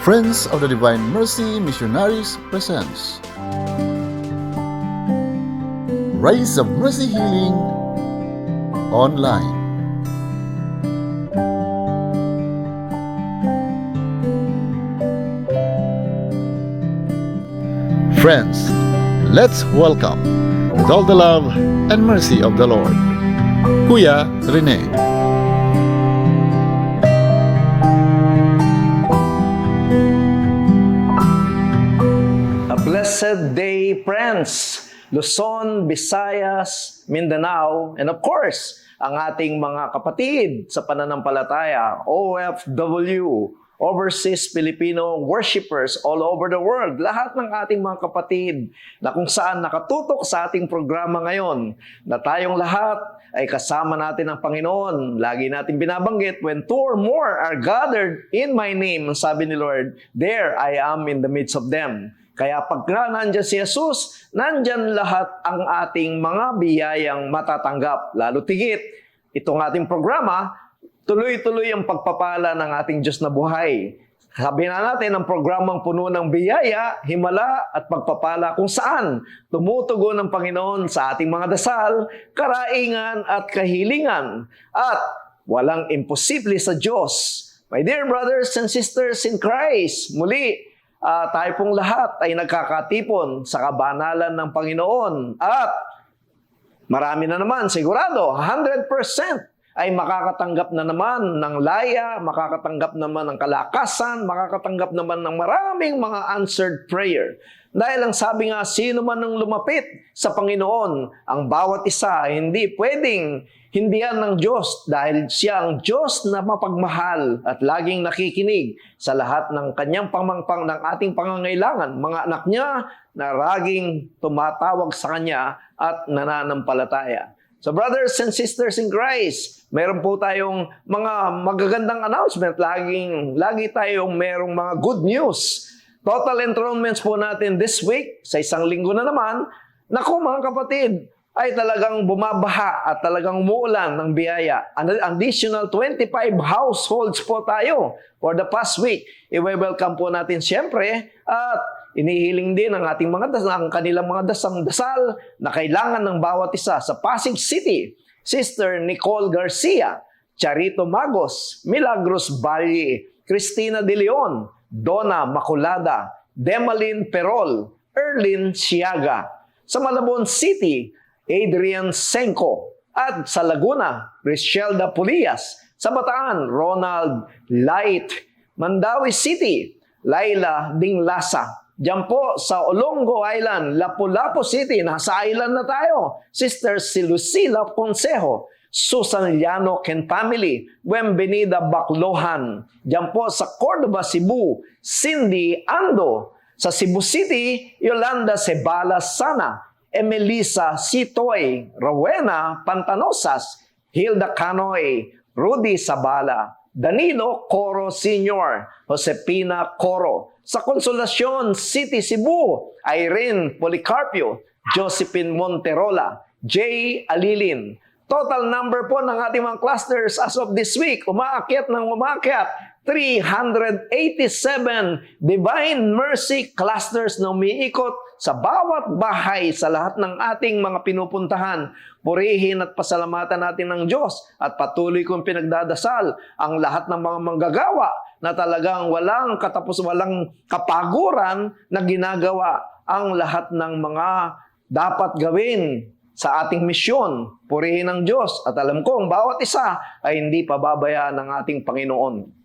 Friends of the Divine Mercy Missionaries presents Rise of Mercy Healing Online. Friends, let's welcome, with all the love and mercy of the Lord, Kuya Rene. A blessed day, friends! Luzon, Visayas, Mindanao, and of course, ang ating mga kapatid sa pananampalataya, OFW, Overseas Filipino Worshippers all over the world. Lahat ng ating mga kapatid na kung saan nakatutok sa ating programa ngayon, na tayong lahat ay kasama natin ang Panginoon. Lagi natin binabanggit, when two or more are gathered in my name, sabi ni Lord, there I am in the midst of them. Kaya pagka nandyan si Jesus, nandyan lahat ang ating mga biyayang matatanggap. Lalo tigit, itong ating programa, tuloy-tuloy ang pagpapala ng ating Diyos na buhay. Sabi na natin, ang programang puno ng biyaya, himala at pagpapala kung saan tumutugon ng Panginoon sa ating mga dasal, karaingan at kahilingan. At walang imposible sa Diyos. My dear brothers and sisters in Christ, muli, tayo pong lahat ay nagkakatipon sa kabanalan ng Panginoon. At marami na naman, sigurado, 100% ay makakatanggap na naman ng laya, makakatanggap naman ng kalakasan, makakatanggap naman ng maraming mga answered prayer. Dahil ang sabi nga, sino man ang lumapit sa Panginoon, ang bawat isa hindi pwedeng hindihan ng Diyos dahil siya ang Diyos na mapagmahal at laging nakikinig sa lahat ng kanyang pamangpang ng ating pangangailangan. Mga anak niya na laging tumatawag sa kanya at nananampalataya. So brothers and sisters in Christ, meron po tayong mga magagandang announcement. Lagi tayong merong mga good news. Total enrollments po natin this week, sa isang linggo na naman. Naku mga kapatid, ay talagang bumabaha at talagang umuulan ng biyaya. An additional 25 households po tayo for the past week. I-welcome po natin siyempre at inihiling din ang ating mga ang kanilang mga dasal na kailangan ng bawat isa sa Pasig City. Sister Nicole Garcia, Charito Magos, Milagros Valle, Cristina De Leon, Donna Maculada, Demalyn Perol, Erlin Siaga. Sa Malabon City, Adrian Senko. At sa Laguna, Rishelda Pulias. Sa Bataan, Ronald Light. Mandawi City, Laila Dinglasa. Diyan po sa Olongo Island, Lapu-Lapu City, nasa island na tayo. Sister si Lucila Consejo, Susan Llano Ken Family, Buenvenida Baclohan. Diyan po sa Cordova, Cebu, Cindy Ando. Sa Cebu City, Yolanda Sebala Sana, Emelisa Sitoy, Rowena Pantanosas, Hilda Canoy, Rudy Sabala, Danilo Coro Sr., Josepina Coro. Sa Consolacion City, Cebu, Irene Policarpio, Josephine Monterola, Jay Alilin. Total number po ng ating mga clusters as of this week, umaakyat ng umaakyat, 387 Divine Mercy clusters na umiikot sa bawat bahay sa lahat ng ating mga pinupuntahan. Purihin at pasalamatan natin ng Diyos at patuloy kong pinagdadasal ang lahat ng mga manggagawa na talagang walang kapaguran na ginagawa ang lahat ng mga dapat gawin sa ating misyon. Purihin ang Diyos at alam ko ang bawat isa ay hindi pababayaan ng ating Panginoon.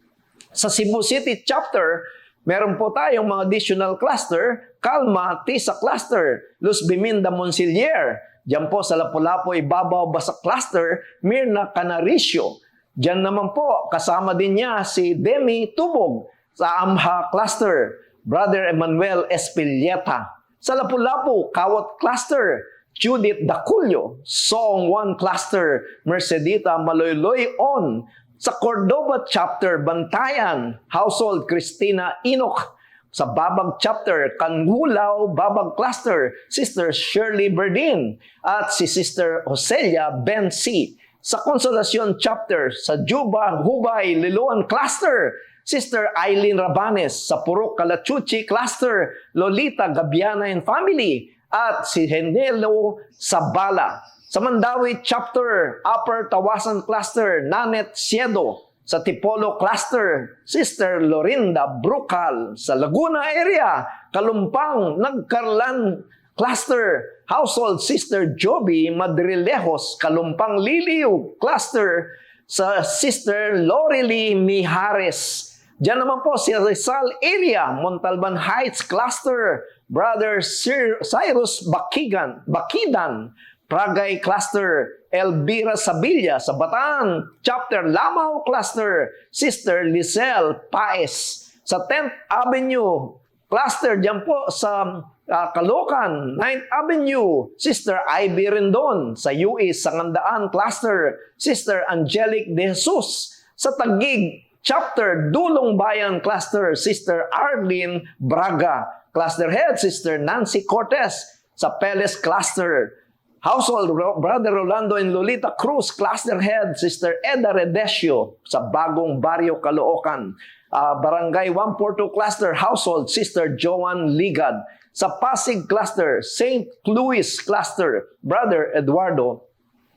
Sa Cebu City chapter, meron po tayong mga additional cluster, Calma, Tisa Cluster, Luz Biminda Monsilier. Diyan po sa Lapu-Lapu, Ibabaw, Basak Cluster, Mirna Canaricio. Diyan naman po, kasama din niya si Demi Tubog sa Amha Cluster, Brother Emmanuel Espilieta. Sa Lapu-Lapu, Kawat Cluster, Judith Daculio, Song 1 Cluster, Mercedita Maloyloy On. Sa Cordova Chapter, Bantayan, Household Cristina Inok. Sa Babag Chapter, Kanggulaw, Babag Cluster, Sister Shirley Berdin. At si Sister Joselia Ben C. Sa Consolacion Chapter, sa Juba, Hubay, Liloan Cluster, Sister Eileen Rabanes sa Purok Calachuchi Cluster, Lolita Gabiana and Family, at si Henelo Sabala. Sa Mandawi Chapter, Upper Tawasan Cluster, Nanet Siedo. Sa Tipolo Cluster, Sister Lorinda Brucal. Sa Laguna area, Kalumpang, Nagkarlan Cluster, Household Sister Joby Madrilejos, Kalumpang Liliw Cluster, sa Sister Lorely Mijares. Diyan naman po si Rizal area, Montalban Heights Cluster, Brother Cyrus Bakidan, Pragay Cluster, Elvira Sabilla sa Bataan, Chapter Lamao Cluster, Sister Lizelle Paes. Sa 10th Avenue Cluster, dyan po sa Caloocan, 9th Avenue, Sister Ivy Rendon. Sa UE, Sangandaan Cluster, Sister Angelic De Jesus. Sa Taguig Chapter, Dulong Bayan Cluster, Sister Arlene Braga. Cluster Head, Sister Nancy Cortez. Sa Peles Cluster, Household Brother Rolando and Lolita Cruz, Cluster Head, Sister Eda Redesio. Sa Bagong Barrio, Caloocan, Barangay 142 Cluster, Household, Sister Joan Ligad. Sa Pasig Cluster, St. Louis Cluster, Brother Eduardo.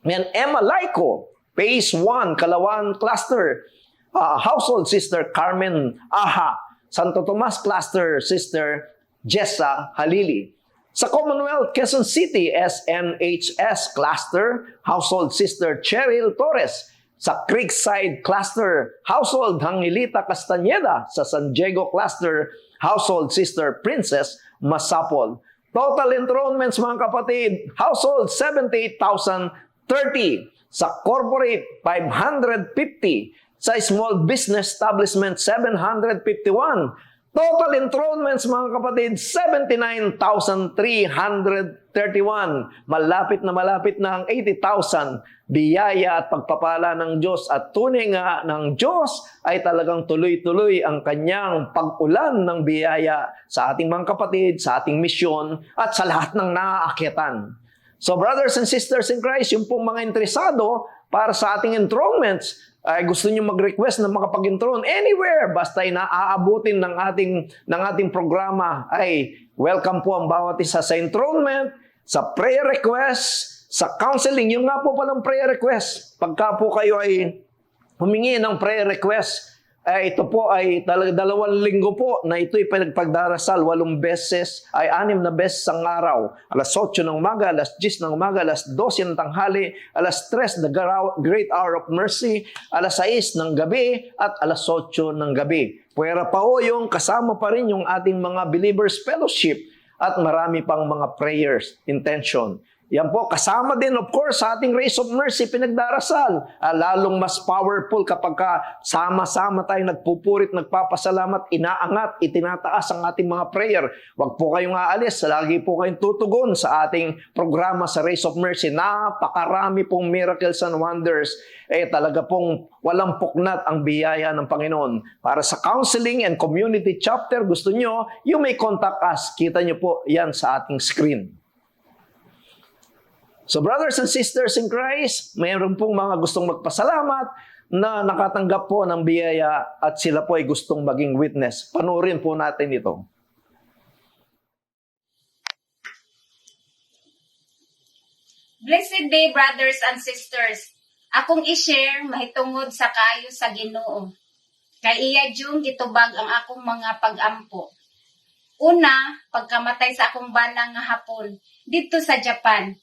And Emma Laico, Phase 1, Kalawan Cluster, Household, Sister Carmen Aha. Santo Tomas Cluster, Sister Jessa Halili. Sa Commonwealth, Quezon City, SNHS Cluster, Household, Sister Cheryl Torres. Sa Creekside Cluster, Household, Hangilita Castañeda. Sa San Diego Cluster, Household, Sister Princess Masapol. Total enrollments, mga kapatid, Household, 78,030. Sa Corporate, 550. Sa Small Business Establishment, 751. Total enrollments, mga kapatid, 79,331. Malapit na ang 80,000. Biyaya at pagpapala ng Diyos at tunay nga ng Diyos ay talagang tuloy-tuloy ang kanyang pag-ulan ng biyaya sa ating mga kapatid, sa ating misyon, at sa lahat ng naaakyatan. So brothers and sisters in Christ, yung pong mga interesado para sa ating enrollments, ay gusto niyo mag-request na makapag-enroll anywhere, basta ay naaabutin ng ating programa, ay welcome po ang bawat isa sa enrollment, sa prayer request, sa counseling. Yung nga po palang prayer request, pagka po kayo ay humingi ng prayer request, ito po ay 2 linggo po na ito'y pinagpagdarasal 8 beses, ay 6 na beses ang araw. Alas 8 ng umaga, alas 10 ng umaga, alas 12 ng tanghali, alas 3 the great hour of mercy, alas 6 ng gabi, at alas 8 ng gabi. Pwera pa o yung kasama pa rin yung ating mga believers fellowship at marami pang mga prayers, intention. Yan po, kasama din of course sa ating Race of Mercy pinagdarasal. Lalong mas powerful kapag sama-sama tayo nagpupurit, nagpapasalamat, inaangat, itinataas ang ating mga prayer. Huwag po kayong aalis, lagi po kayong tutugon sa ating programa sa Race of Mercy. Napakarami pong miracles and wonders. Talaga pong walang puknat ang biyaya ng Panginoon. Para sa counseling and community chapter, gusto nyo, you may contact us. Kita nyo po yan sa ating screen. So brothers and sisters in Christ, mayroon pong mga gustong magpasalamat na nakatanggap po ng biyaya at sila po ay gustong maging witness. Panoorin po natin ito. Blessed day, brothers and sisters. Akong i-share mahitungod sa kayo sa Ginoo. Kay iya jung gitubag ang akong mga pag-ampo. Una, pagkamatay sa akong bana nga hapon dito sa Japan.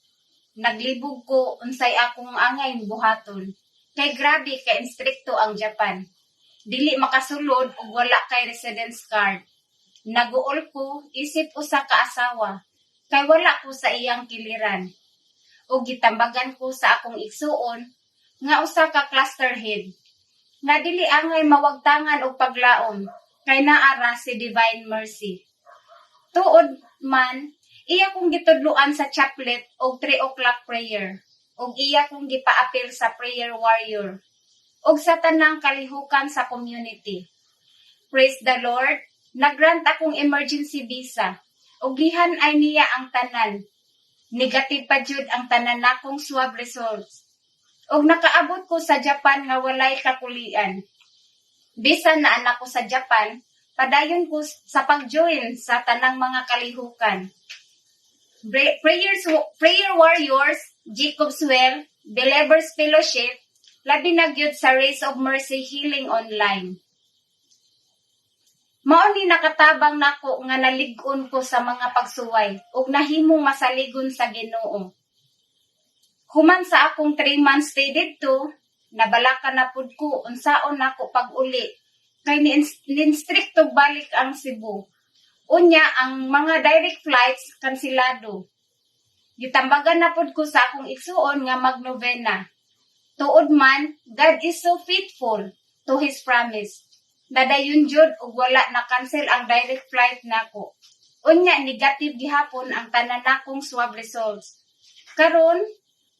Naglibog ko unsay akong angay buhaton. Kay grabe kay instrikto ang Japan. Dili makasulod ug wala kay residence card. Naguol ko isip usa ka asawa. Kay wala ko sa iyang kiliran. Ug gitambagan ko sa akong igsuon nga usa ka cluster head. Nga dili angay mawagtangan og paglaom kay naara si Divine Mercy. Tuod man iya kong gitudluan sa chaplet og 3 o'clock prayer. Og iya kong gipaapil sa prayer warrior. Og sa tanang kalihukan sa community. Praise the Lord, nagrant akong emergency visa. Og gihan ay niya ang tanan. Negative pa jud ang tanan nakong swab results. Og nakaabot ko sa Japan nga walay kakulian. Bisan na anak ko sa Japan, padayon ko sa pag-join sa tanang mga kalihukan. Prayer Warriors, Jacob's Well, Believers Fellowship, labi na gyud sa Race of Mercy Healing Online. Mao ni nakatabang nako nga nalig-on ko sa mga pagsuway ug nahimong masaligon sa Ginoo. Human sa akong 3 months stay didto, nabalaka na pud ko unsaon nako pag-uli kay ni-instricto balik ang Cebu. Unya ang mga direct flights kansilado. Gitambagan na pud ko sa akong igsuon nga magnovena. Tuod man, God is so faithful to His promise. Nadayon jud ug wala na cancel ang direct flight nako. Unya negative gihapon ang tanan nakong swab results. Karon,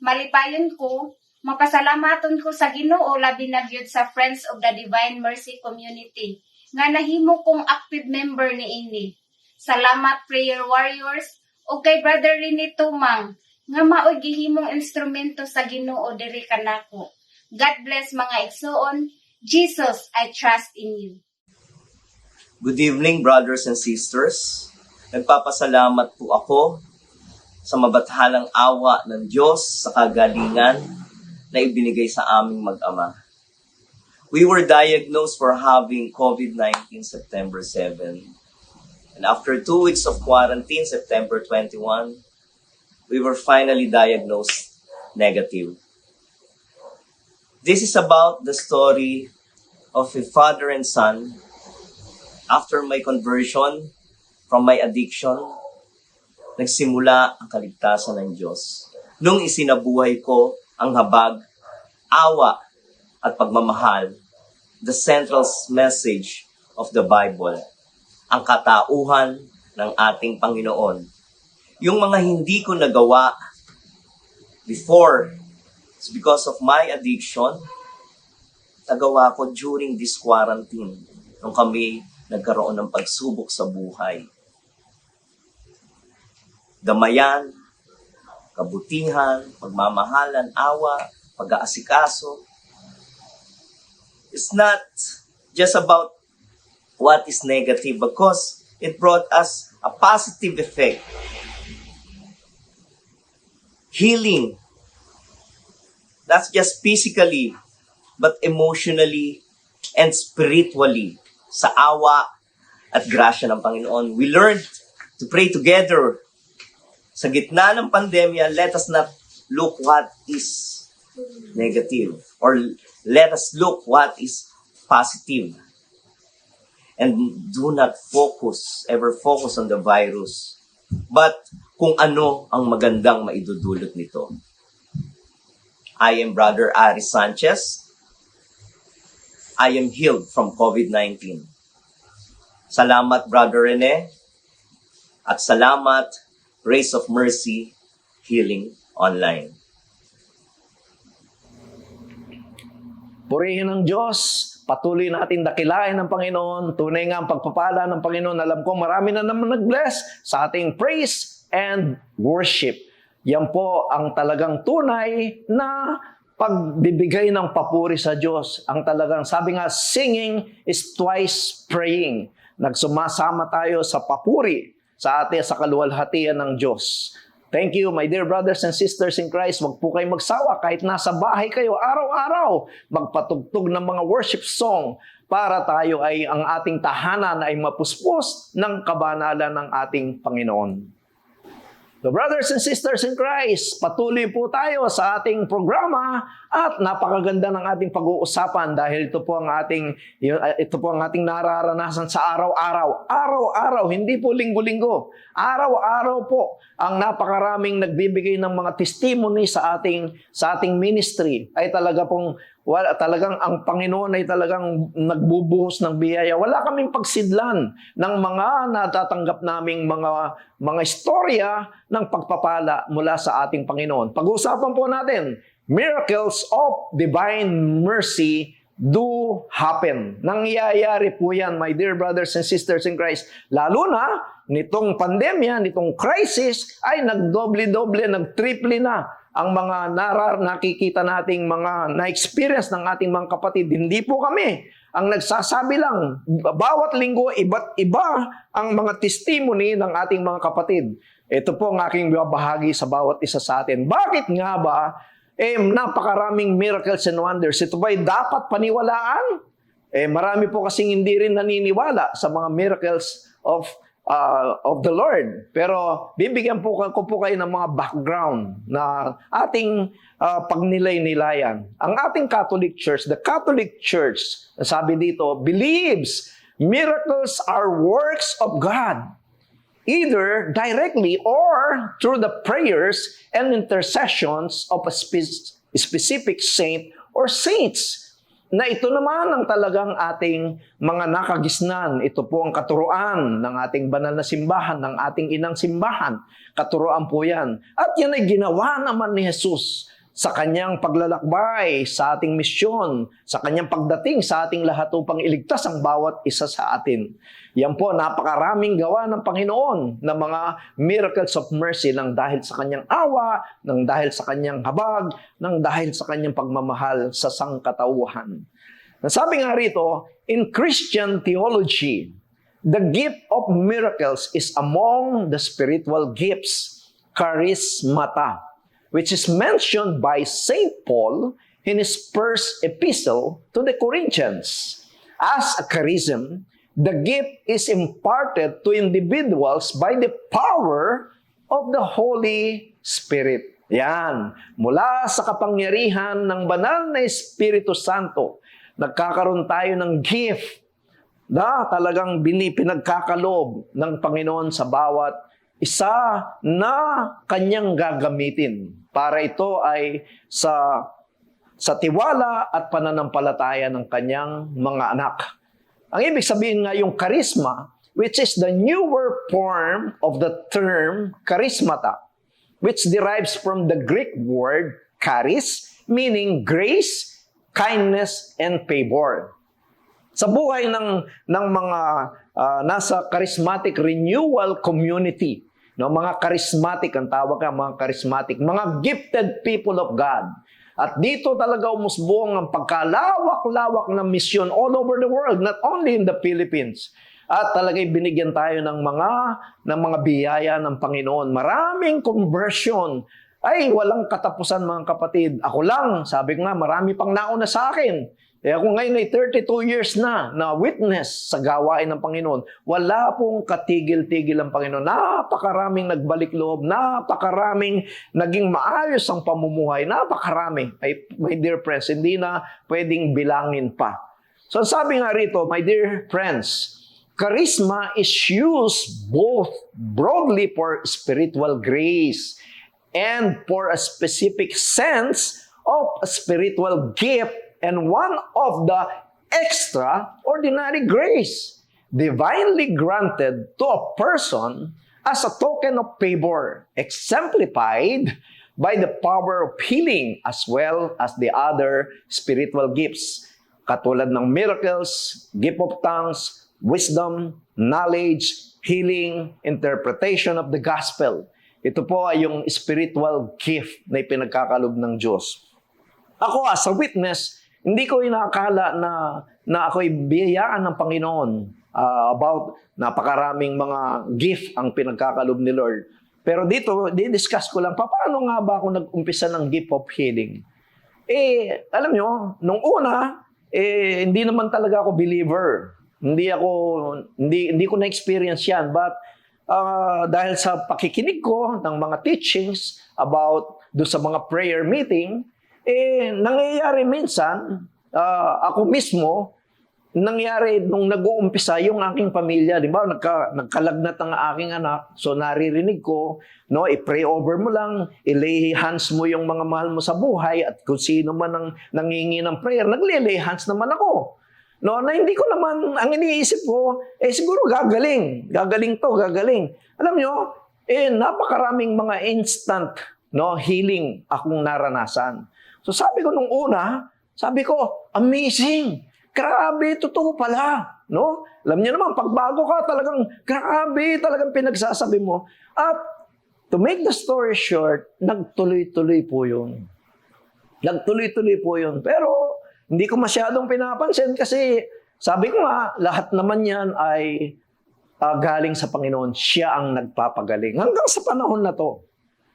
malipayon ko, mapasalamaton ko sa Ginoo labi na gyud sa Friends of the Divine Mercy Community nga nahimo kong active member niini. Salamat Prayer Warriors o kay Brother Rene Tumang nga maoy gihimong instrumento sa Ginoo diri kanako. God bless mga igsoon. Jesus, I trust in you. Good evening, brothers and sisters. Nagpapasalamat po ako sa mabathalang awa ng Diyos sa kagalingan na ibinigay sa aming mag-ama. We were diagnosed for having COVID-19 September 7. And after 2 weeks of quarantine, September 21, we were finally diagnosed negative. This is about the story of a father and son. After my conversion from my addiction, nagsimula ang kaligtasan ng Diyos. Nung isinabuhay ko ang habag, awa at pagmamahal, the central message of the Bible, ang katauhan ng ating Panginoon. Yung mga hindi ko nagawa before, it's because of my addiction, nagawa ko during this quarantine, nung kami nagkaroon ng pagsubok sa buhay. Damayan, kabutihan, pagmamahalan, awa, pag-aasikaso. It's not just about what is negative because it brought us a positive effect. Healing, not just physically, but emotionally and spiritually sa awa at grasya ng Panginoon. We learned to pray together. Sa gitna ng pandemya, let us not look what is negative or let us look what is positive. And do not ever focus on the virus, but kung ano ang magandang maidudulot nito. I am Brother Ari Sanchez. I am healed from COVID-19. Salamat, Brother Rene. At salamat, Race of Mercy Healing Online. Purihin ng Diyos. Patuloy natin dakilain ng Panginoon. Tunay nga ang pagpapala ng Panginoon. Alam ko marami na naman nag-bless sa ating praise and worship. Yan po ang talagang tunay na pagbibigay ng papuri sa Diyos. Ang talagang, sabi nga, singing is twice praying. Nagsumasama tayo sa papuri sa atin sa kaluwalhatian ng Diyos. Thank you, my dear brothers and sisters in Christ. Huwag po kayong magsawa kahit nasa bahay kayo, araw-araw, magpatugtog ng mga worship song para tayo ay ang ating tahanan ay mapuspos ng kabanalan ng ating Panginoon. So brothers and sisters in Christ, patuloy po tayo sa ating programa at napakaganda ng ating pag-uusapan dahil ito po ang ating nararanasan sa araw-araw. Araw-araw, hindi po linggo-linggo. Araw-araw po ang napakaraming nagbibigay ng mga testimony sa ating ministry ay talagang ang Panginoon ay talagang nagbubuhos ng biyaya. Wala kaming pagsidlan ng mga natatanggap naming mga istorya ng pagpapala mula sa ating Panginoon. Pag-uusapan po natin, miracles of divine mercy do happen. Nangyayari po yan, my dear brothers and sisters in Christ. Lalo na nitong pandemya, nitong crisis, ay nagdoble-doble, nagtriple na ang mga nakikita nating mga na-experience ng ating mga kapatid. Hindi po kami ang nagsasabi lang. Bawat linggo, iba't iba ang mga testimony ng ating mga kapatid. Ito po ang aking bahagi sa bawat isa sa atin. Bakit nga ba napakaraming miracles and wonders? Ito ba'y dapat paniwalaan? Marami po kasing hindi rin naniniwala sa mga miracles of the Lord. Pero bibigyan ko po kayo ng mga background na ating pagnilay-nilayan. Ang ating Catholic Church, the Catholic Church, sabi dito, believes miracles are works of God, either directly or through the prayers and intercessions of a specific saint or saints. Na ito naman ang talagang ating mga nakagisnan. Ito po ang katuruan ng ating banal na simbahan, ng ating inang simbahan. Katuruan po yan. At yan ay ginawa naman ni Jesus sa kanyang paglalakbay, sa ating misyon, sa kanyang pagdating sa ating lahat upang iligtas ang bawat isa sa atin. Yan po, napakaraming gawa ng Panginoon na mga miracles of mercy nang dahil sa kanyang awa, nang dahil sa kanyang habag, nang dahil sa kanyang pagmamahal sa sangkatauhan. Sabi nga rito, in Christian theology, the gift of miracles is among the spiritual gifts, charismata, which is mentioned by St. Paul in his first epistle to the Corinthians. As a charism, the gift is imparted to individuals by the power of the Holy Spirit. Yan. Mula sa kapangyarihan ng banal na Espiritu Santo, nagkakaroon tayo ng gift na talagang pinagkakalob ng Panginoon sa bawat isa na kanyang gagamitin para ito ay sa tiwala at pananampalataya ng kanyang mga anak. Ang ibig sabihin nga yung charisma, which is the newer form of the term charismata, which derives from the Greek word charis, meaning grace, kindness, and favor. Sa buhay ng mga nasa charismatic renewal community, no, mga charismatic, ang tawag ka, mga charismatic, mga gifted people of God. At dito talaga umusbong ang pagkalawak-lawak ng misyon all over the world, not only in the Philippines. At talaga'y binigyan tayo ng mga biyaya ng Panginoon. Maraming conversion. Ay, walang katapusan mga kapatid. Ako lang, sabi ko nga, marami pang nauna sa akin. Ako ngayon ay 32 years na witness sa gawain ng Panginoon. Wala pong katigil-tigil ang Panginoon. Napakaraming nagbalik loob. Napakaraming naging maayos ang pamumuhay. Napakarami. My dear friends, hindi na pwedeng bilangin pa. So sabi nga rito, my dear friends, charisma is used both broadly for spiritual grace and for a specific sense of a spiritual gift and one of the extraordinary grace divinely granted to a person as a token of favor, exemplified by the power of healing as well as the other spiritual gifts, katulad ng miracles, gift of tongues, wisdom, knowledge, healing, interpretation of the gospel. Ito po ay yung spiritual gift na ipinagkakalob ng Diyos. Ako as a witness, hindi ko inakala na ako'y biyayaan ng Panginoon about napakaraming mga gift ang pinagkakalob ni Lord. Pero dito, di-discuss ko lang, paano nga ba ako nag-umpisa ng gift of healing? Alam nyo, nung una, hindi naman talaga ako believer. Hindi ko na-experience yan. But dahil sa pakikinig ko ng mga teachings about doon sa mga prayer meeting, nangyayari minsan, ako mismo, nangyari nung nag-uumpisa yung aking pamilya, di ba? Nagkalagnat ang aking anak, so naririnig ko, no, i-pray over mo lang, i-lay hands mo yung mga mahal mo sa buhay, at kung sino man ang nangingi ng prayer, nagle-lay hands naman ako. No, na hindi ko naman, ang iniisip ko, siguro gagaling to. Alam nyo, napakaraming mga instant healing akong naranasan. So sabi ko nung una, amazing. Grabe, totoo pala. no? Alam niyo naman, pagbago ka, talagang grabe, talagang pinagsasabi mo. At to make the story short, nagtuloy-tuloy po yun. Nagtuloy-tuloy po yun. Pero hindi ko masyadong pinapansin kasi sabi ko nga, lahat naman yan ay galing sa Panginoon. Siya ang nagpapagaling. Hanggang sa panahon na to.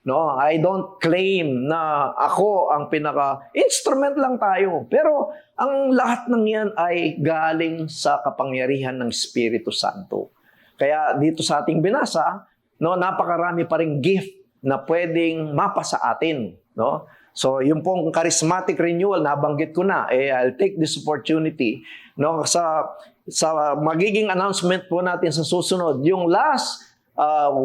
No, I don't claim na ako ang instrument lang tayo. Pero ang lahat ng yan ay galing sa kapangyarihan ng Espiritu Santo. Kaya dito sa ating binasa, no, napakarami pa ring gift na pwedeng mapa sa atin, no? So, yung pong charismatic renewal, nabanggit ko na, I'll take this opportunity, no, sa magiging announcement po natin sa susunod, yung last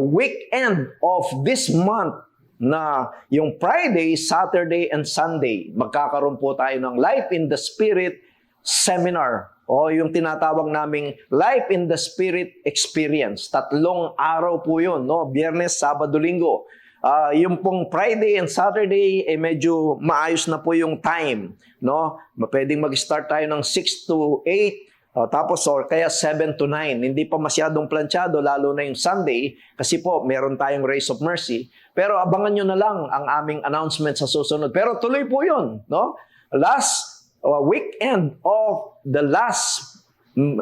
weekend of this month, na yung Friday, Saturday, and Sunday, magkakaroon po tayo ng Life in the Spirit Seminar o yung tinatawag naming Life in the Spirit Experience. 3 araw po yun, no? Biyernes, Sabado, Linggo. Yung pong Friday and Saturday, medyo maayos na po yung time, no? Pwedeng mag-start tayo ng 6 to 8, tapos or kaya 7 to 9. Hindi pa masyadong planchado, lalo na yung Sunday, kasi po meron tayong Race of Mercy. Pero abangan nyo na lang ang aming announcement sa susunod. Pero tuloy po yun, no? Last weekend of the last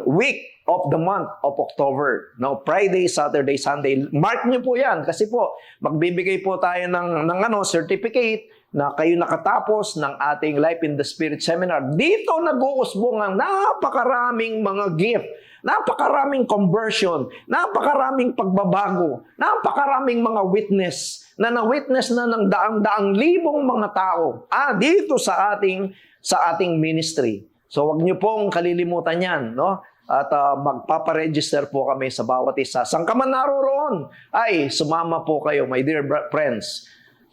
week of the month of October. No, Friday, Saturday, Sunday. Mark niyo po 'yan kasi po magbibigay po tayo ng certificate na kayo nakatapos ng ating Life in the Spirit Seminar. Dito nag-uusbong ang napakaraming mga gift, napakaraming conversion, napakaraming pagbabago, napakaraming mga witness na na-witness na ng daang-daang libong mga tao dito sa ating ministry. So wag niyo pong kalilimutan 'yan, no? At magpaparegister po kami sa bawat isa. Saan ka man naroroon, ay sumama po kayo, my dear friends.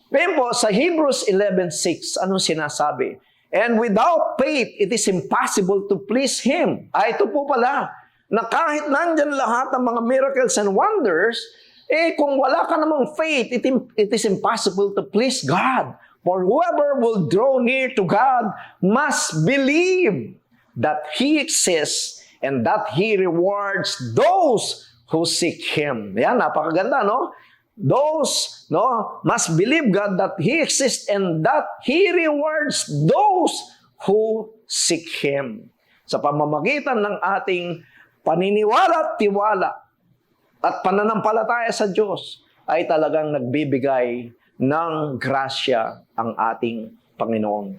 Ngayon po, sa Hebrews 11:6, anong sinasabi? And without faith, it is impossible to please Him. Ito po pala, na kahit nandyan lahat ng mga miracles and wonders, kung wala ka namang faith, it is impossible to please God. For whoever will draw near to God must believe that He exists and that He rewards those who seek Him. Yan, napakaganda, no? Those, no, must believe God that He exists and that He rewards those who seek Him. Sa pamamagitan ng ating paniniwala at tiwala at pananampalataya sa Diyos, ay talagang nagbibigay ng grasya ang ating Panginoon.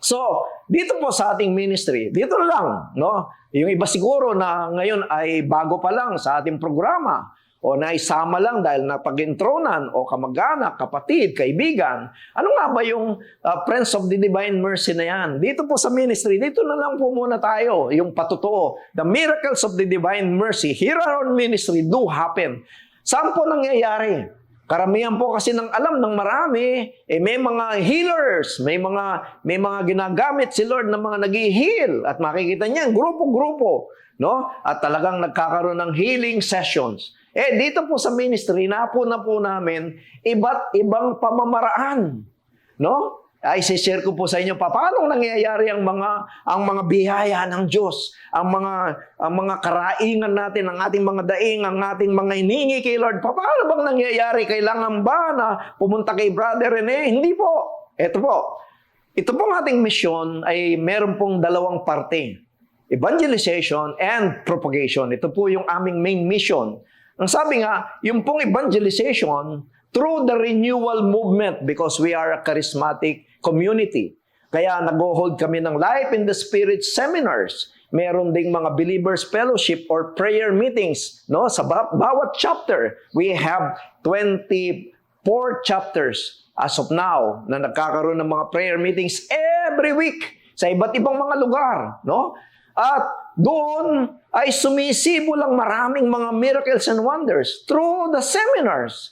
So, dito po sa ating ministry, dito lang, no? Yung iba siguro na ngayon ay bago pa lang sa ating programa o naisama lang dahil napag-intronan o kamag-anak, kapatid, kaibigan. Ano nga ba yung Friends of the Divine Mercy na yan? Dito po sa ministry, dito na lang po muna tayo, yung patotoo. The miracles of the Divine Mercy here on ministry do happen. Saan po nangyayari? Karamihan po kasi ng alam ng marami, may mga healers, may mga ginagamit si Lord na mga nag-heal at makikita niyan grupo-grupo, no? At talagang nagkakaroon ng healing sessions. Dito po sa ministry, napo na po namin iba't ibang pamamaraan, no? Ay share ko po sa inyo paano nangyayari ang mga biyaya ng Diyos, ang mga karaingan natin, ang ating mga daing, ang ating mga hiningi kay Lord. Paano bang nangyayari? Kailangan ba na pumunta kay Brother Rene? Hindi po. Ito po. Ito pong ating mission ay meron pong 2 parte. Evangelization and propagation. Ito po yung aming main mission. Ang sabi nga, yung pong evangelization through the renewal movement because we are a charismatic community. Kaya nag-hold kami ng Life in the Spirit seminars. Meron ding mga believers fellowship or prayer meetings, no? Sa bawat chapter, we have 24 chapters as of now na nagkakaroon ng mga prayer meetings every week sa iba't ibang mga lugar, no? At doon ay sumisibo lang maraming mga miracles and wonders through the seminars,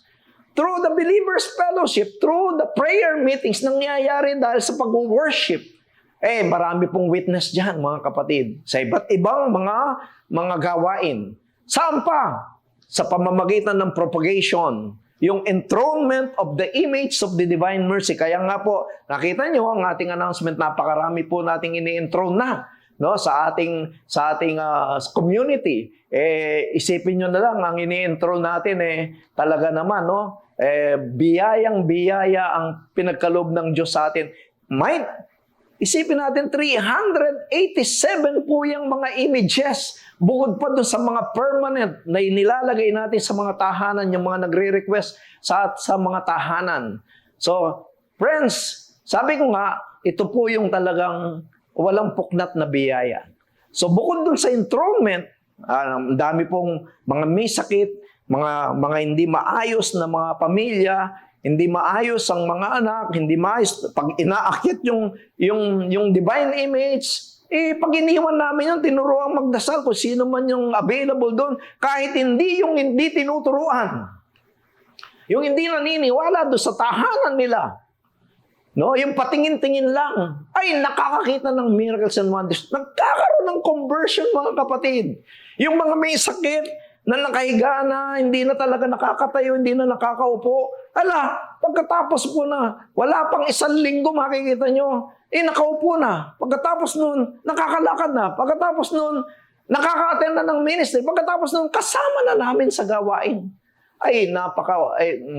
through the believers fellowship, through the prayer meetings, nangyayari dahil sa pag-worship. Marami pong witness dyan, mga kapatid, sa iba't ibang mga gawain. Saan pa? Sa pamamagitan ng propagation, yung enthronement of the image of the Divine Mercy. Kaya nga po, nakita nyo ang ating announcement, napakarami po nating ini-enthrone na. no, sa ating community. Isipin niyo na lang ang ini-enroll natin talaga naman, no? Biyayang-biyaya ang pinagkaloob ng Diyos sa atin. Isipin natin, 387 po yung mga images. Bukod pa doon sa mga permanent na inilalagay natin sa mga tahanan, yung mga nagre-request sa mga tahanan. So, friends, sabi ko nga, ito po yung talagang walang puknat na biyaya. So, bukod doon sa enthronement, ang dami pong mga may sakit, mga hindi maayos na mga pamilya, hindi maayos ang mga anak, hindi maayos. Pag inaakit yung divine image, pag iniwan namin yun, tinuruan magdasal kung sino man yung available doon, kahit hindi yung hindi tinuturuan. Yung hindi naniniwala doon sa tahanan nila. No, yung patingin-tingin lang, ay nakakakita ng miracles and wonders. Nagkakaroon ng conversion, mga kapatid. Yung mga may sakit na nakahiga na, hindi na talaga nakakatayo, hindi na nakakaupo. Pagkatapos po na, wala pang 1 linggo, makikita nyo, nakaupo na. Pagkatapos nun, nakakalakad na. Pagkatapos nun, nakaka-attend na ng ministry. Pagkatapos nun, kasama na namin sa gawain.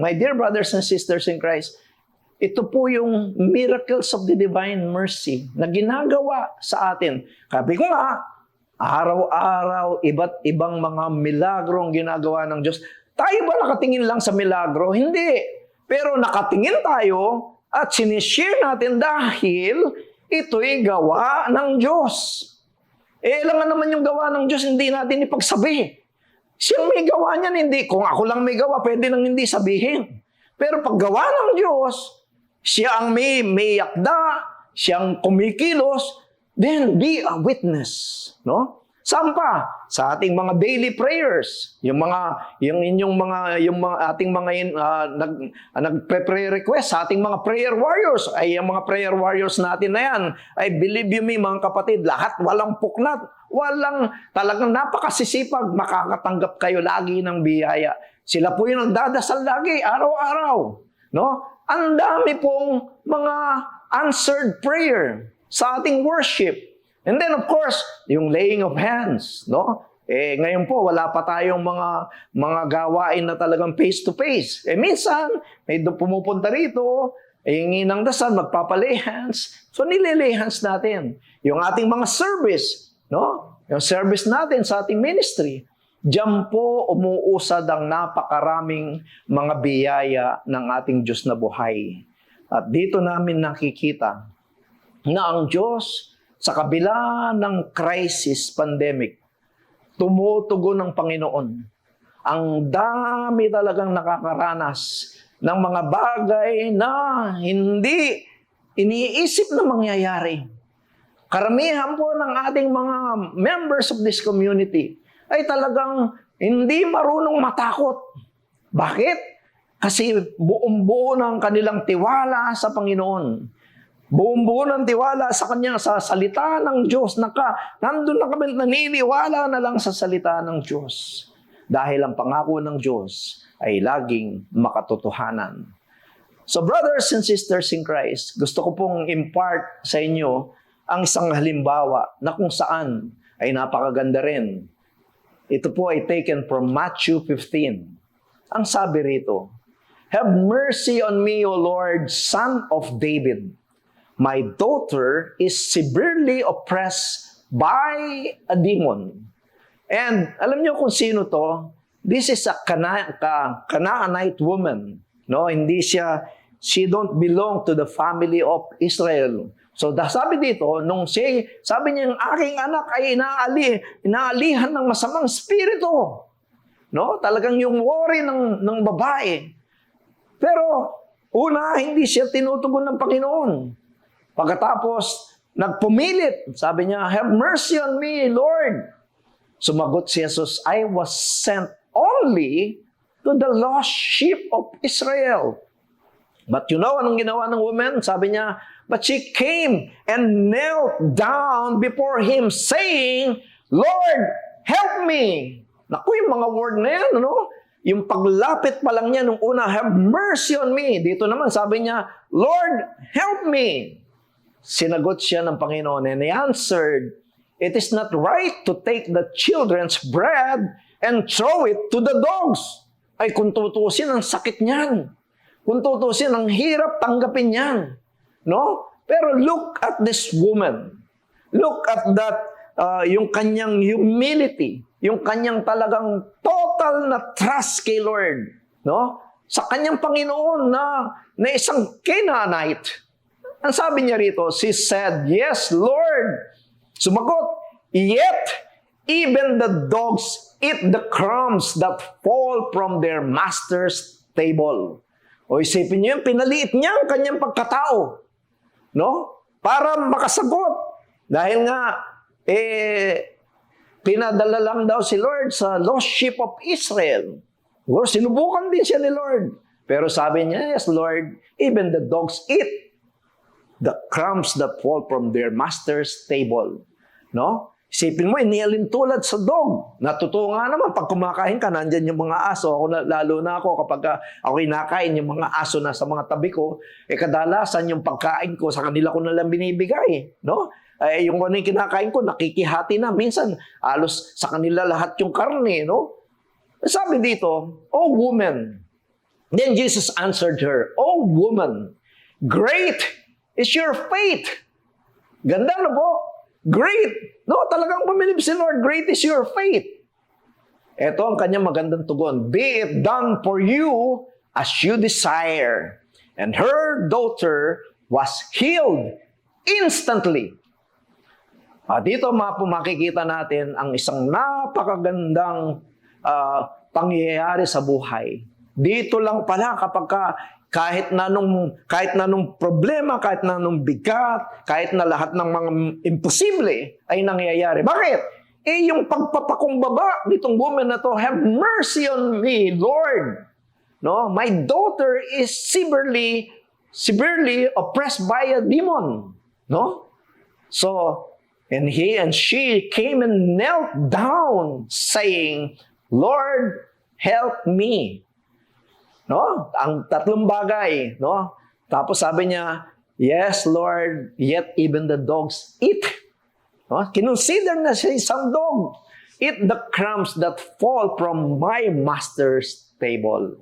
My dear brothers and sisters in Christ, ito po yung miracles of the divine mercy na ginagawa sa atin. Sabi ko nga, araw-araw, iba't ibang mga milagrong ginagawa ng Diyos. Tayo ba nakatingin lang sa milagro? Hindi. Pero nakatingin tayo at sinishare natin dahil ito'y gawa ng Diyos. Alam nga naman yung gawa ng Diyos, hindi natin ipagsabi. Siyang may gawa niyan, hindi. Kung ako lang may gawa, pwede nang hindi sabihin. Pero pag gawa ng Diyos, siya ang may yakda, siyang kumikilos, then be a witness, no? Saan pa? Sa ating mga daily prayers, yung ating mga nagpe-request sa ating mga prayer warriors, ay yung mga prayer warriors natin na yan, I believe you me, mga kapatid, lahat walang puknat, talagang napakasisipag, makakatanggap kayo lagi ng biyaya. Sila po yung nagdadasal lagi, araw-araw, no? Ang dami pong mga answered prayer sa ating worship. And then of course, yung laying of hands, no? Ngayon po wala pa tayong mga gawain na talagang face to face. Minsan may pumupunta rito, hingi ng dasal, magpapalay hands. So nililay hands natin. Yung ating mga service, no? Yung service natin sa ating ministry. Diyan po umuusad ang napakaraming mga biyaya ng ating Diyos na buhay. At dito namin nakikita na ang Diyos sa kabila ng crisis, pandemic, tumutugon ng Panginoon. Ang dami talagang nakakaranas ng mga bagay na hindi iniisip na mangyayari. Karamihan po ng ating mga members of this community ay talagang hindi marunong matakot. Bakit? Kasi buong-buo ng kanilang tiwala sa Panginoon. Buong-buo ng tiwala sa Kanya, sa salita ng Diyos. Nandun na kami, naniniwala na lang sa salita ng Diyos. Dahil ang pangako ng Diyos ay laging makatotohanan. So brothers and sisters in Christ, gusto ko pong impart sa inyo ang isang halimbawa na kung saan ay napakaganda rin. Ito po ay taken from Matthew 15. Ang sabi rito, "Have mercy on me, O Lord, Son of David. My daughter is severely oppressed by a demon." And alam niyo kung sino to? This is a Canaanite woman. No, she don't belong to the family of Israel. So, sabi dito, sabi niya, yung aking anak ay inaalihan ng masamang spirito. No? Talagang yung worry ng babae. Pero, una, hindi siya tinutugon ng Panginoon. Pagkatapos, nagpumilit. Sabi niya, "Have mercy on me, Lord." Sumagot si Jesus, "I was sent only to the lost sheep of Israel." But you know, anong ginawa ng woman? Sabi niya, but she came and knelt down before Him saying, "Lord, help me." Naku, yung mga word na yan, ano? Yung paglapit pa lang niya nung una, "Have mercy on me." Dito naman, sabi niya, "Lord, help me." Sinagot siya ng Panginoon and He answered, it is not right to take the children's bread and throw it to the dogs. Ay kung tutusin, ang sakit niyan. Kung tutusin, ang hirap tanggapin niyan. No? Pero look at this woman. Look at that, yung kanyang humility, yung kanyang talagang total na trust kay Lord. No? Sa kanyang Panginoon na isang Canaanite. Ang sabi niya rito, she said, "Yes, Lord." Sumagot, "Yet, even the dogs eat the crumbs that fall from their master's table." O isipin niyo, pinaliit niya ang kanyang pagkatao. No? Para makasagot. Dahil nga, pinadala lang daw si Lord sa lost sheep of Israel. Or sinubukan din siya ni Lord. Pero sabi niya, "Yes, Lord, even the dogs eat the crumbs that fall from their master's table." No? Isipin mo, inialin tulad sa dog. Natutuwa nga naman, pag kumakain ka, nandyan yung mga aso. Lalo na ako, kapag ako kinakain, yung mga aso na sa mga tabi ko, kadalasan yung pagkain ko, sa kanila ko nalang binibigay. No? Yung ano yung kinakain ko, nakikihati na. Minsan, alos sa kanila lahat yung karne. No? Sabi dito, "Oh woman." Then Jesus answered her, "Oh woman, great is your faith." Ganda na po. Great. No, talagang pumilip si Lord. Great is your faith. Ito ang kanyang magandang tugon. "Be it done for you as you desire." And her daughter was healed instantly. Dito makikita natin ang isang napakagandang pangyayari sa buhay. Dito lang pala kapag kahit na nung problema, kahit na nung bigat, kahit na lahat ng mga imposible ay nangyayari. Bakit? Yung pagpapakumbaba nitong woman na to, "Have mercy on me, Lord. No, my daughter is severely oppressed by a demon." No? So, and he and she came and knelt down, saying, "Lord, help me." No? Ang tatlong bagay, no? Tapos sabi niya, "Yes, Lord, yet even the dogs eat." No? Kinonsider na siya isang dog. "Eat the crumbs that fall from my master's table."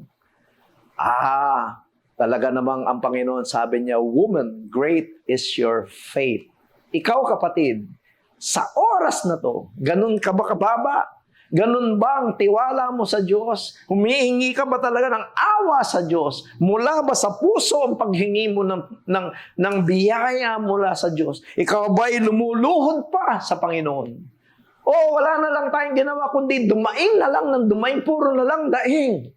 Talaga namang ang Panginoon sabi niya, "Woman, great is your faith." Ikaw, kapatid, sa oras na to, ganun ka ba kababa? Ganun ba ang tiwala mo sa Diyos? Humihingi ka ba talaga ng awa sa Diyos? Mula ba sa puso ang paghingi mo ng biyaya mula sa Diyos? Ikaw ba'y lumuluhod pa sa Panginoon? O wala na lang tayong ginawa, kundi dumaing na lang ng dumaing, puro na lang daing.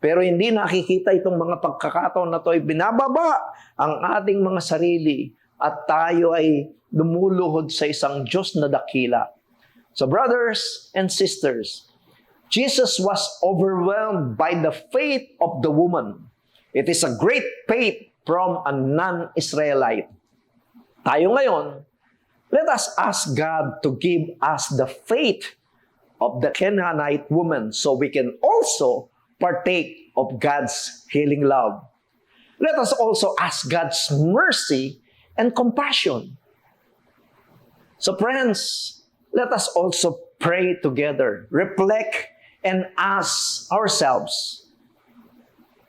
Pero hindi nakikita itong mga pagkakataon na ito ay binababa ang ating mga sarili at tayo ay lumuluhod sa isang Diyos na dakila. So brothers and sisters, Jesus was overwhelmed by the faith of the woman. It is a great faith from a non-Israelite. Tayo ngayon, let us ask God to give us the faith of the Canaanite woman so we can also partake of God's healing love. Let us also ask God's mercy and compassion. So friends, let us also pray together, reflect, and ask ourselves.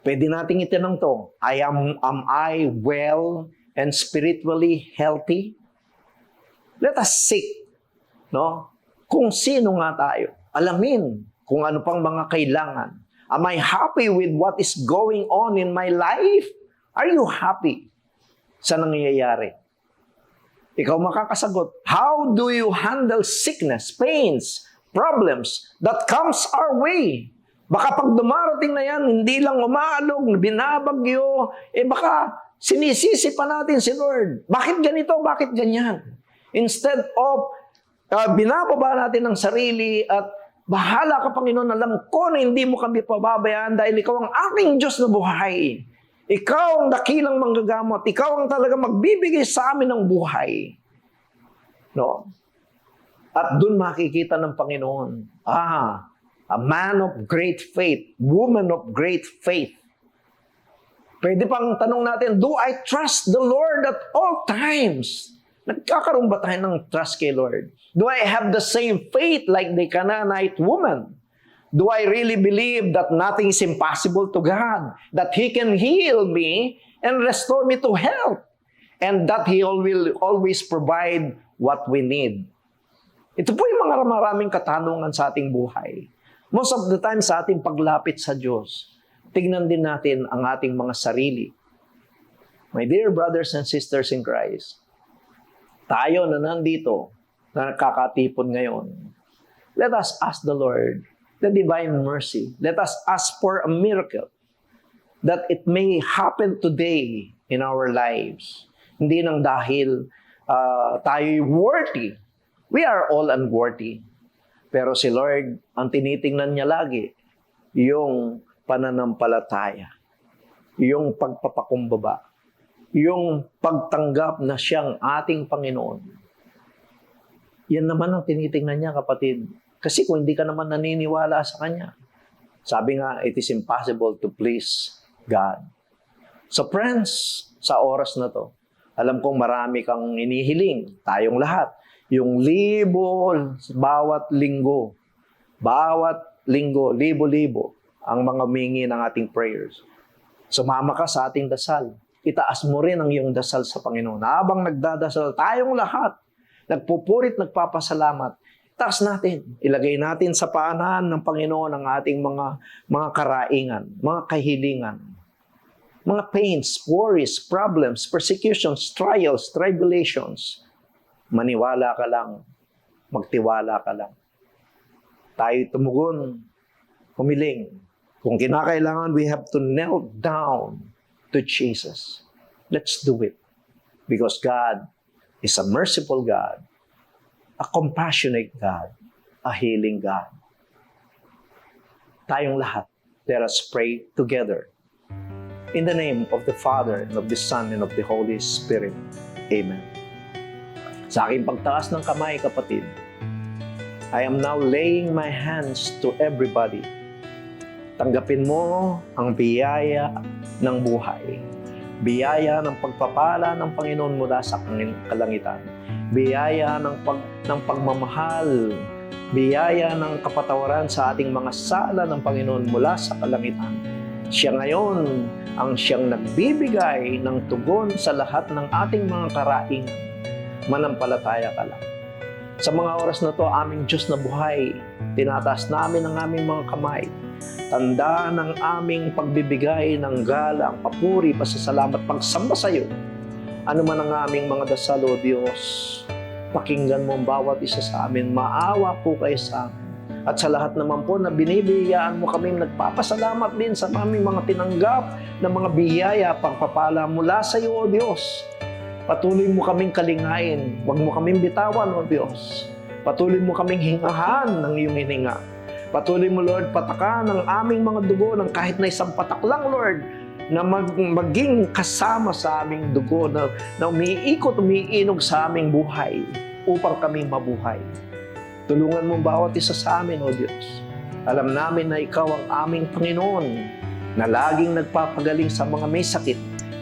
Pwede nating itanong to, am I well and spiritually healthy? Let us seek, no? Kung sino nga tayo. Alamin kung ano pang mga kailangan. Am I happy with what is going on in my life? Are you happy sa nangyayari? Ikaw makakasagot. How do you handle sickness, pains, problems that comes our way? Baka pag dumarating na yan, hindi lang umaalog, binabagyo, baka sinisisi pa natin si Lord. Bakit ganito? Bakit ganyan? Instead of binababa natin ang sarili at bahala ka, Panginoon, alam ko na hindi mo kami pababayaan dahil ikaw ang aking Diyos na buhay. Ikaw ang dakilang manggagamot. Ikaw ang talaga magbibigay sa amin ng buhay. No? At doon makikita ng Panginoon, a man of great faith, woman of great faith. Pwede pang tanong natin, do I trust the Lord at all times? Nagkakaroon ba tayo ng trust kay Lord? Do I have the same faith like the Canaanite woman? Do I really believe that nothing is impossible to God? That He can heal me and restore me to health? And that He will always provide what we need? Ito po yung mga maraming katanungan sa ating buhay. Most of the time sa ating paglapit sa Diyos, tignan din natin ang ating mga sarili. My dear brothers and sisters in Christ, tayo na nandito, na nakakatipon ngayon, let us ask the Lord, the divine mercy. Let us ask for a miracle that it may happen today in our lives. Hindi nang dahil tayo'y worthy. We are all unworthy. Pero si Lord, ang tinitingnan niya lagi, yung pananampalataya, yung pagpapakumbaba, yung pagtanggap na siyang ating Panginoon. Yan naman ang tinitingnan niya, kapatid. Kasi kung hindi ka naman naniniwala sa Kanya, sabi nga, it is impossible to please God. So friends, sa oras na to, alam kong marami kang inihiling, tayong lahat, yung libo, bawat linggo, libo-libo, ang mga mingi ng ating prayers. Sumama ka sa ating dasal. Itaas mo rin ang iyong dasal sa Panginoon. Habang nagdadasal, tayong lahat, nagpupurit, nagpapasalamat, taas natin. Ilagay natin sa paanan ng Panginoon ang ating mga karaingan, mga kahilingan, mga pains, worries, problems, persecutions, trials, tribulations. Maniwala ka lang, magtiwala ka lang. Tayo tumugon, humiling. Kung kinakailangan, we have to kneel down to Jesus. Let's do it. Because God is a merciful God, a compassionate God, a healing God. Tayong lahat, let us pray together. In the name of the Father, and of the Son, and of the Holy Spirit. Amen. Sa aking pagtaas ng kamay, kapatid, I am now laying my hands to everybody. Tanggapin mo ang biyaya ng buhay. Biyaya ng pagpapala ng Panginoon mula sa kalangitan. Biyaya ng pagmamahal. Biyaya ng kapatawaran sa ating mga sala ng Panginoon mula sa kalangitan. Siya ngayon ang siyang nagbibigay ng tugon sa lahat ng ating mga karaingan. Manampalataya ka lang. Sa mga oras na to, aming Diyos na buhay, tinataas namin ang aming mga kamay. Tanda ng aming pagbibigay ng galang, papuri, pasasalamat, pagsamba sa iyo. Ano man ang aming mga dasal, O Diyos, pakinggan mo ang bawat isa sa amin. Maawa po kayo sa amin. At sa lahat naman po na binibigyan mo kaming nagpapasalamat din sa aming mga tinanggap na mga biyaya, pagpapala mula sa iyo, O Diyos. Patuloy mo kaming kalingain. Huwag mo kaming bitawan, O Diyos. Patuloy mo kaming hingahan ng iyong hininga. Patuloy mo, Lord, patakan ang aming mga dugo ng kahit na isang patak lang, Lord, na maging kasama sa aming dugo, na umiikot, umiinog sa aming buhay upang kaming mabuhay. Tulungan mo bawat isa sa amin, O Diyos. Alam namin na Ikaw ang aming Panginoon, na laging nagpapagaling sa mga may sakit,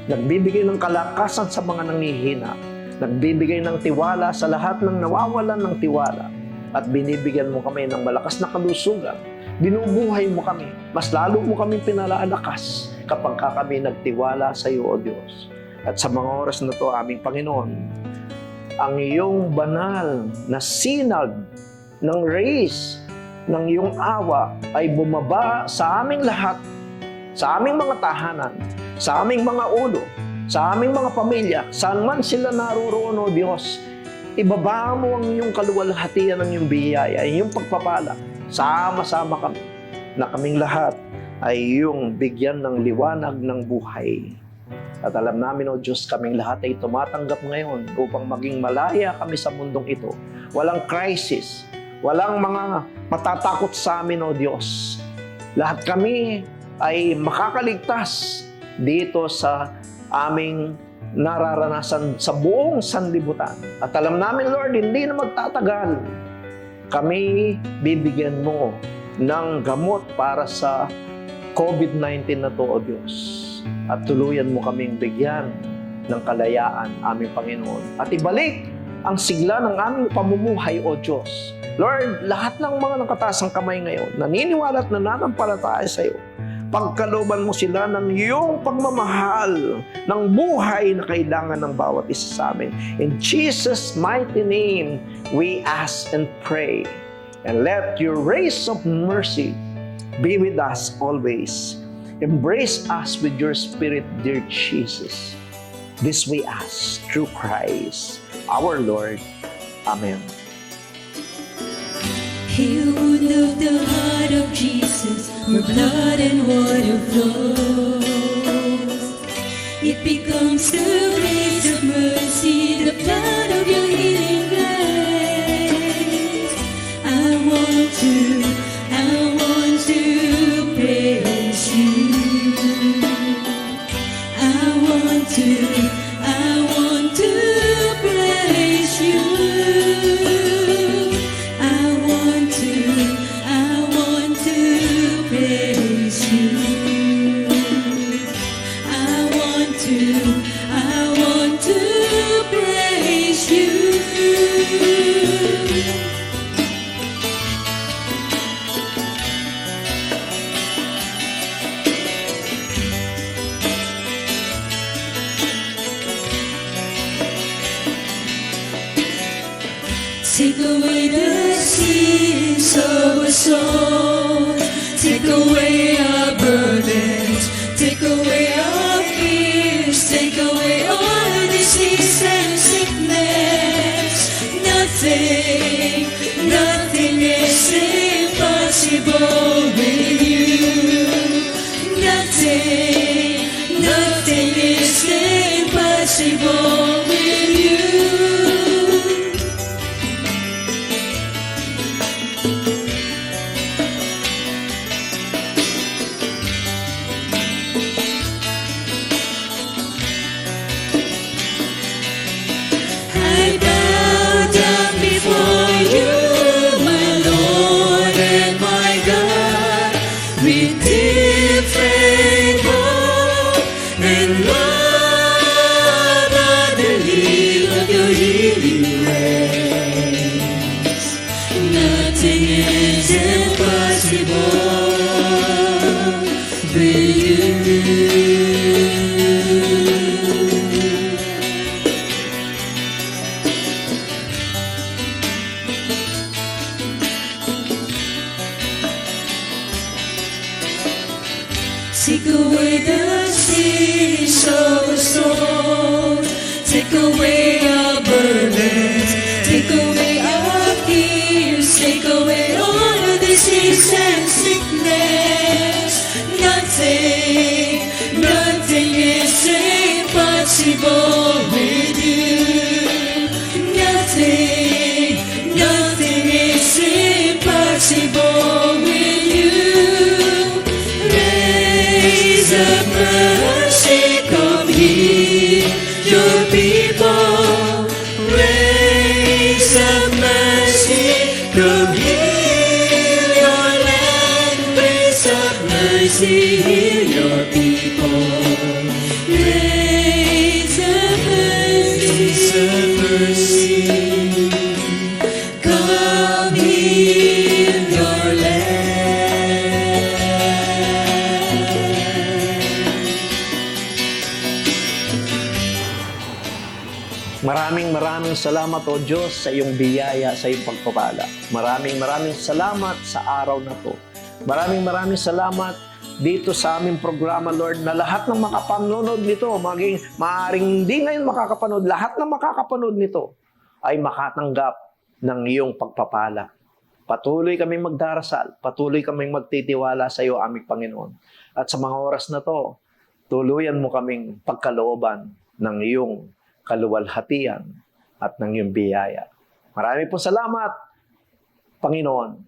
nagbibigay ng kalakasan sa mga nanghihina, nagbibigay ng tiwala sa lahat ng nawawalan ng tiwala, at binibigyan mo kami ng malakas na kalusugan. Binubuhay mo kami. Mas lalo mo kami pinalalakas kapag kami nagtiwala sa iyo, O Diyos. At sa mga oras na to, aming Panginoon, ang iyong banal na sinag ng rays ng iyong awa ay bumaba sa aming lahat, sa aming mga tahanan, sa aming mga ulo, sa aming mga pamilya, saan man sila naroroon, O Diyos. Ibaba mo ang iyong kaluwalhatian ng iyong biyaya, iyong pagpapala. Sama-sama kami, na kaming lahat ay iyong bigyan ng liwanag ng buhay. At alam namin, O Diyos, kaming lahat ay tumatanggap ngayon upang maging malaya kami sa mundong ito. Walang crisis, walang mga matatakot sa amin, O Diyos. Lahat kami ay makakaligtas dito sa aming nararanasan sa buong sanlibutan. At alam namin, Lord, hindi na magtatagal. Kami bibigyan mo ng gamot para sa COVID-19 na to, O Diyos. At tuluyan mo kaming bigyan ng kalayaan, aming Panginoon. At ibalik ang sigla ng aming pamumuhay, O Diyos. Lord, lahat ng mga nakatasang kamay ngayon, naniniwala at nananampalataya sa iyo, pagkalooban mo sila ng iyong pagmamahal ng buhay na kailangan ng bawat isa sa amin. In Jesus' mighty name, we ask and pray. And let your rays of mercy be with us always. Embrace us with your Spirit, dear Jesus. This we ask through Christ, our Lord. Amen. He who knew the heart of Jesus, where blood and water flows. It becomes the grace of mercy, the blood of your healing grace. I want to praise you. I want to praise you. I want to praise you. I want to praise you. Take away the sins of our soul. Take away our burdens. Take away our fears. Take away all disease and sickness. Nothing is impossible with you. Nothing is impossible with you. I bow down before you, my Lord and my God, with different hope and love. I believe of your healing ways. Nothing is impossible with you. Take away the sins of our soul. Take away our burdens. Take away our fears. Take away all the disease and sickness. Nothing is impossible with you. Nothing is impossible with you. Rays of mercy, come heal your people. Rays of mercy, come heal your land. Rays of mercy, heal your people. Rays of mercy, come heal your land. Maraming salamat, O Diyos, sa iyong biyaya, sa iyong pagpapala. Maraming salamat sa araw na to. Maraming salamat dito sa aming programa, Lord, na lahat ng makapanood nito, maaaring hindi ngayon makakapanood, lahat ng makakapanood nito ay makatanggap ng iyong pagpapala. Patuloy kaming magdarasal, patuloy kaming magtitiwala sa iyo, aming Panginoon. At sa mga oras na to, tuluyan mo kaming pagkalooban ng iyong kaluwalhatian at ng iyong biyaya. Marami po salamat, Panginoon.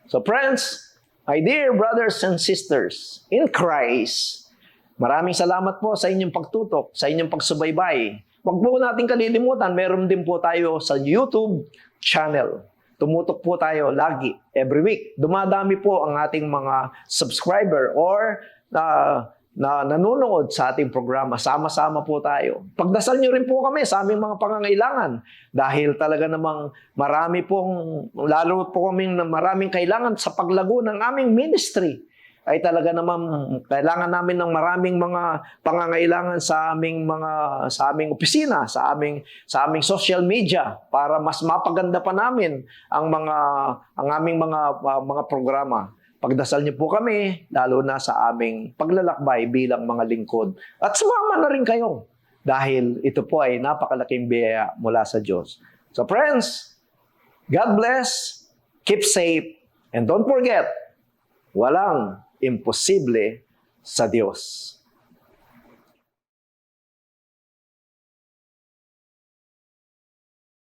So friends, my dear brothers and sisters in Christ, maraming salamat po sa inyong pagtutok, sa inyong pagsubaybay. Huwag po natin kalilimutan, meron din po tayo sa YouTube channel. Tumutok po tayo lagi, every week. Dumadami po ang ating mga subscriber or na nanonood sa ating programa. Sama-sama po tayo. Pagdasal nyo rin po kami sa aming mga pangangailangan dahil talaga namang lalo po kaming maraming kailangan sa paglago ng aming ministry. Ay talaga namang kailangan namin ng maraming mga pangangailangan sa aming opisina, sa aming social media para mas mapaganda pa namin ang aming mga programa. Pagdasal niyo po kami, lalo na sa aming paglalakbay bilang mga lingkod. At sumama na rin kayo dahil ito po ay napakalaking biyaya mula sa Diyos. So friends, God bless, keep safe, and don't forget, walang imposible sa Diyos.